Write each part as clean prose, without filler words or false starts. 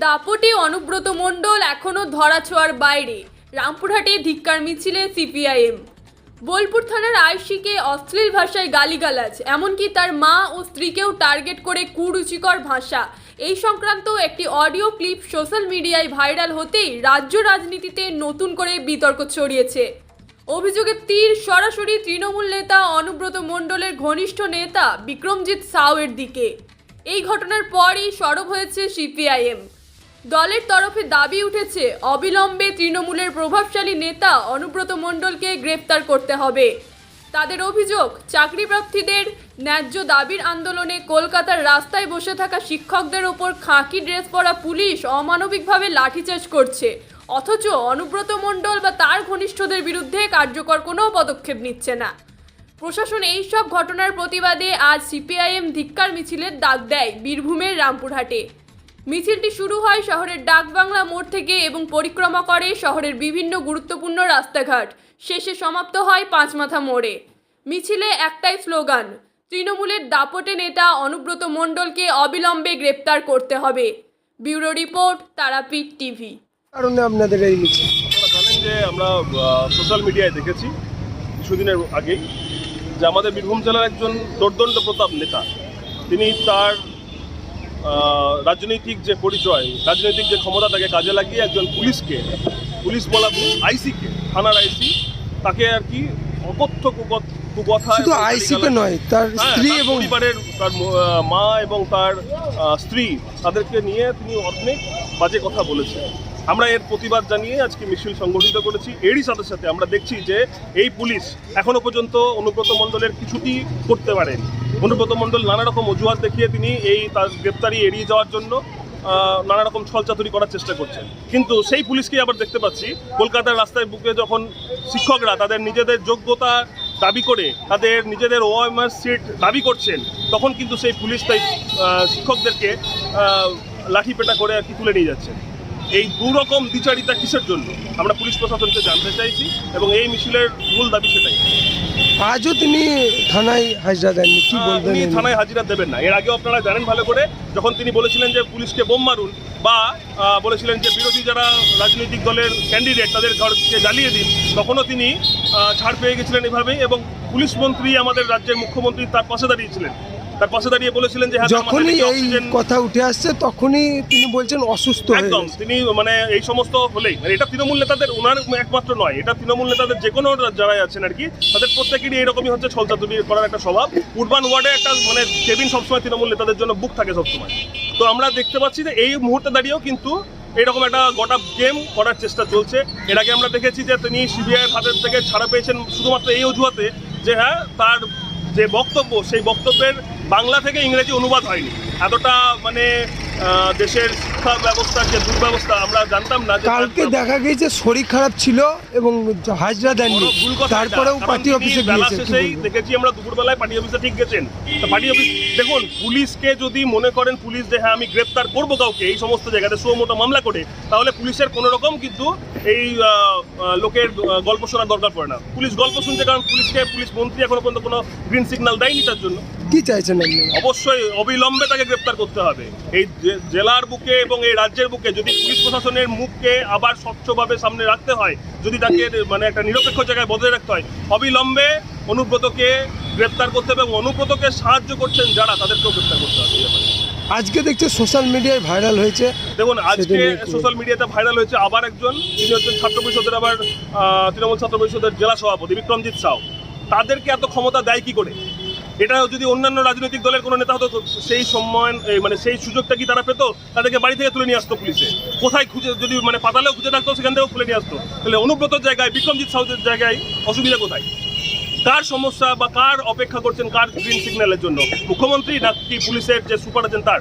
দাপটে অনুব্রত মণ্ডল এখনও ধরাছোঁয়ার বাইরে। রামপুরহাটে ধিক্কার মিছিলে সিপিআইএম। বোলপুর থানার আইসিকে অশ্লীল ভাষায় গালিগালাজ, এমনকি তার মা ও স্ত্রীকেও টার্গেট করে কুরুচিকর ভাষা, এই সংক্রান্ত একটি অডিও ক্লিপ সোশ্যাল মিডিয়ায় ভাইরাল হতেই রাজ্য রাজনীতিতে নতুন করে বিতর্ক ছড়িয়েছে। অভিযোগের তীর সরাসরি তৃণমূল নেতা অনুব্রত মণ্ডলের ঘনিষ্ঠ নেতা বিক্রমজিৎ সাউয়ের দিকে। এই ঘটনার পরই সরব হয়েছে সিপিআইএম। দলের তরফে দাবি উঠেছে, অবিলম্বে তৃণমূলের প্রভাবশালী নেতা অনুব্রত মণ্ডলকে গ্রেফতার করতে হবে। তাদের অভিযোগ, চাকরি প্রার্থীদের ন্যায্য দাবির আন্দোলনে কলকাতার রাস্তায় বসে থাকা শিক্ষকদের ওপর খাকি ড্রেস পরা পুলিশ অমানবিকভাবে লাঠিচার্জ করছে, অথচ অনুব্রত মণ্ডল বা তার ঘনিষ্ঠদের বিরুদ্ধে কার্যকর কোনো পদক্ষেপ নিচ্ছে না। প্রশাসন এই সব ঘটনার প্রতিবাদে আজ সিপিআইএম ধিক্কার মিছিলের ডাক দেয় বীরভূমের রামপুরহাটে। মিছিলটি শুরু হয় শহরের ডাকবাংলা মোড় থেকে এবং পরিক্রমা করে শহরের বিভিন্ন গুরুত্বপূর্ণ রাস্তাঘাট, শেষে সমাপ্ত হয় পাঁচমাথা মোড়ে। মিছিলে একটাই স্লোগান, তৃণমূলের দাপটে নেতা অনুব্রত মণ্ডলকে অবিলম্বে গ্রেপ্তার করতে হবে। Bureau report, Tarapith TV. কারণে আপনাদের এই মিছিল? আপনারা জানেন যে আমরা সোশ্যাল মিডিয়ায় দেখেছি কিছুদিনের আগেই যে আমাদের বীরভূম জেলার একজন দুর্দণ্ড প্রতাপ নেতা, তিনি তার রাজনৈতিক যে পরিচয়, রাজনৈতিক যে ক্ষমতা, তাকে কাজে লাগিয়ে একজন পুলিশ বলা আইসিকে, থানার আইসি, তাকে আর কি অকথ্য কুকথা, শুধু আইসিকে নয়, তার স্ত্রী এবং পরিবারের, তার মা এবং তার স্ত্রী, তাদেরকে নিয়ে তিনি অনেক বাজে কথা বলেছেন। আমরা এর প্রতিবাদ জানিয়ে আজকে মিছিল সংগঠিত করেছি। এরই সাথে সাথে আমরা দেখছি যে এই পুলিশ এখনো পর্যন্ত অনুব্রত মণ্ডলের কিছুটি করতে পারেনি। অনুব্রত মণ্ডল নানা রকম অজুহাত দেখিয়ে তিনি তার গ্রেপ্তারি এড়িয়ে যাওয়ার জন্য নানা রকম ছলচাতুরি করার চেষ্টা করছেন। কিন্তু সেই পুলিশকে আবার দেখতে পাচ্ছি কলকাতার রাস্তায় বুকে যখন শিক্ষকরা তাদের নিজেদের যোগ্যতা দাবি করে তাদের নিজেদের ওএমআর সিট দাবি করছেন, তখন কিন্তু সেই পুলিশ তাই শিক্ষকদেরকে লাঠিপেটা করে আর কি তুলে নিয়ে যাচ্ছেন। এই দুরকম দ্বিচারিতা কিসের জন্য আমরা পুলিশ প্রশাসনকে জানতে চাইছি, এবং এই মিছিলের মূল দাবি সেটাই। আজও তিনি থানায় হাজিরা দেননি, কি বলবেন? তিনি থানায় হাজিরা দেবেন না। এর আগেও আপনারা জানেন ভালো করে, যখন তিনি বলেছিলেন যে পুলিশকে বোম মারুন, বা বলেছিলেন যে বিরোধী যারা রাজনৈতিক দলের ক্যান্ডিডেট তাদের ঘরকে জ্বালিয়ে দিন, তখনও তিনি ছাড় পেয়ে গেছিলেন এভাবেই। এবং পুলিশ মন্ত্রী, আমাদের রাজ্যের মুখ্যমন্ত্রী, তার পাশে দাঁড়িয়েছিলেন, তার পাশে দাঁড়িয়ে বলেছিলেন যে হ্যাঁ, যখনই এই কথা উঠে আসছে তখনই তিনি বলছেন অসুস্থ একদম। তিনি এই সমস্ত হলেই, এটা তৃণমূল নেতাদের, ওনার একমাত্র নয়, এটা তৃণমূল নেতাদের যে কোনো যারা আছেন আর কি, তাদের প্রত্যেকেরই এরকমই হচ্ছে ছলচাতুরি করার একটা স্বভাব। উরবান ওয়ার্ডে একটা কেবিন সবসময় তৃণমূল নেতাদের জন্য বুক থাকে সবসময়। তো আমরা দেখতে পাচ্ছি যে এই মুহূর্তে দাঁড়িয়েও কিন্তু এইরকম একটা গোটা গেম করার চেষ্টা চলছে। এর আগে আমরা দেখেছি যে তিনি সিবিআইয়ের হাতের থেকে ছাড়া পেয়েছেন শুধুমাত্র এই অজুহাতে যে হ্যাঁ, তার যে বক্তব্য, সেই বক্তব্যের বাংলা থেকে ইংরেজি অনুবাদ হয়নি। এতটা দেশের শিক্ষা ব্যবস্থার যে দুর্ব্যবস্থা আমরা জানতাম না। কালকে দেখা গিয়েছে শরীর খারাপ ছিল এবং হাজিরা দেননি, তারপরেও পার্টি অফিসে গিয়েছেন। দেখেছি আমরা দুপুরবেলায় পার্টি অফিসে ঠিক গেছেন। তো পার্টি অফিস দেখুন, পুলিশকে যদি মনে করেন পুলিশ যে হ্যাঁ আমি গ্রেপ্তার করবো কাউকে এই সমস্ত জায়গাতে সুমোটো মামলা করে, তাহলে পুলিশের কোনো রকম কিন্তু এই লোকের গল্প শোনার দরকার পড়ে না। পুলিশ গল্প শুনছে কারণ পুলিশ মন্ত্রী এখনো পর্যন্ত কোনো গ্রিন সিগন্যাল দেয়নি তার জন্য। কি চাইছেন আপনি? অবশ্যই অবিলম্বে তাকে গ্রেপ্তার করতে হবে। এই জেলার বুকে এবং এই রাজ্যের বুকে যদি পুলিশ প্রশাসনের মুখকে আবার স্বচ্ছভাবে সামনে রাখতে হয়, যদি তাকে একটা নিরপেক্ষ জায়গায় বজায় রাখতে হয়, অবিলম্বে অনুব্রতকে গ্রেপ্তার করতে হবে, এবং অনুব্রতকে সাহায্য করছেন যারা, তাদেরকেও গ্রেপ্তার করতে হবে। আজকে দেখছি সোশ্যাল মিডিয়ায় ভাইরাল হয়েছে। দেখুন, আজকে সোশ্যাল মিডিয়াতে ভাইরাল হয়েছে আবার একজন, তিনি হচ্ছেন ছাত্র পরিষদের, আবার তৃণমূল ছাত্র পরিষদের জেলা সভাপতি বিক্রমজিৎ সাউ। তাদেরকে এত ক্ষমতা দেয় কি করে? এটা যদি অন্যান্য রাজনৈতিক দলের কোনো নেতা হতো, সেই সম্মান সেই সুযোগটা কি তারা পেতো? তাদেরকে বাড়ি থেকে তুলে নিয়ে আসতো পুলিশে, কোথায় খুঁজে, যদি পাতালেও খুঁজে থাকতো সেখান থেকেও তুলে নিয়ে আসতো। তাহলে অনুব্রতর জায়গায়, বিক্রমজিৎ সাউদের জায়গায় অসুবিধা কোথায়? কার সমস্যা বা কার অপেক্ষা করছেন, কার গ্রিন সিগন্যালের জন্য? মুখ্যমন্ত্রী নাকি পুলিশের যে সুপার আছেন তার?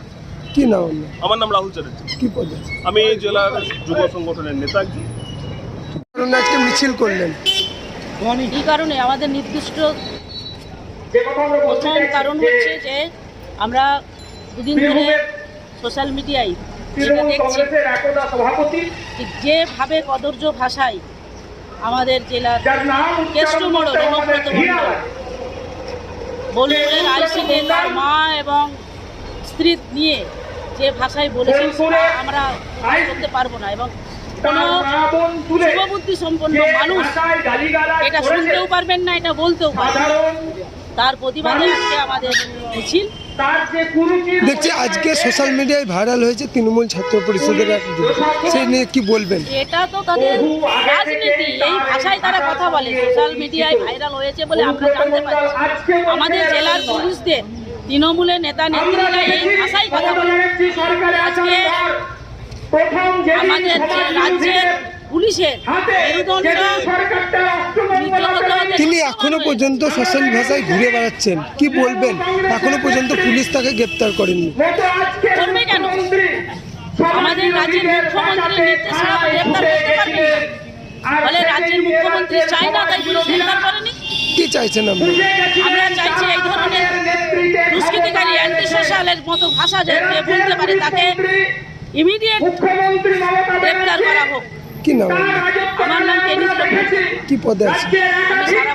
কি নাম? আমার নাম রাহুল চ্যাটার্জি। কি পদ? আমি এই জেলার যুব সংগঠনের নেতা। আজকে মিছিল করলেন এই কারণে আমাদের নির্দিষ্ট প্রথম কারণ হচ্ছে যে আমরা দুদিন ধরে সোশ্যাল মিডিয়ায় যেটা দেখছি, যেভাবে কদর্য ভাষায় আমাদের জেলার কেষ্ট মোড়ল অনুব্রত মণ্ডল বোলপুরের আইসিতে তার মা এবং স্ত্রী নিয়ে যে ভাষায় বলেছেন তা আমরা করতে পারবো না, এবং কোনো শুভবুদ্ধি সম্পন্ন মানুষ এটা শুনতেও পারবেন না, এটা বলতেও পারবেন না। তার প্রতিবাদে আজকে আমাদের মিছিল। দেখছি আজকে সোশ্যাল মিডিয়ায় ভাইরাল হয়েছে তৃণমূল ছাত্র পরিষদের এক যুবক। সেই নিয়ে কি বলবেন? এটা তো তাদের রাজনীতি, এই ভাষায় তারা কথা বলে। সোশ্যাল মিডিয়ায় ভাইরাল হয়েছে বলে আমরা জানতে পারছি। আমাদের জেলার পুলিশদের তৃণমূলের নেতা নেত্রীরা এই ভাষায় কথা বলে। আজকে আমাদের যে রাজ্যের পুলিশের মেরুদণ্ডটা নিচু হতে হতে তিনি এখনো পর্যন্ত সোশ্যাল ভাষায় ঘুরে বেড়াচ্ছেন, কি বলবেন? এখনো পর্যন্ত পুলিশ তাকে গ্রেপ্তার করেননি। করবে কেন? আমাদের রাজ্যের মুখ্যমন্ত্রীর নির্দেশ ছাড়া গ্রেপ্তার করতে পারবেন না। ফলে রাজ্যের মুখ্যমন্ত্রী চাই না, তাই পুলিশ গ্রেপ্তার করেনি। কি চাইছেন আপনি? আমরা চাইছি এই ধরনের দুষ্কৃতিকারী অ্যান্টি সোশ্যালের মতো ভাষা যে বলতে পারে তাকে ইমিডিয়েট গ্রেপ্তার করা হোক। কি নাম? আমার নাম টেনিস। কি পদে আছে? আমি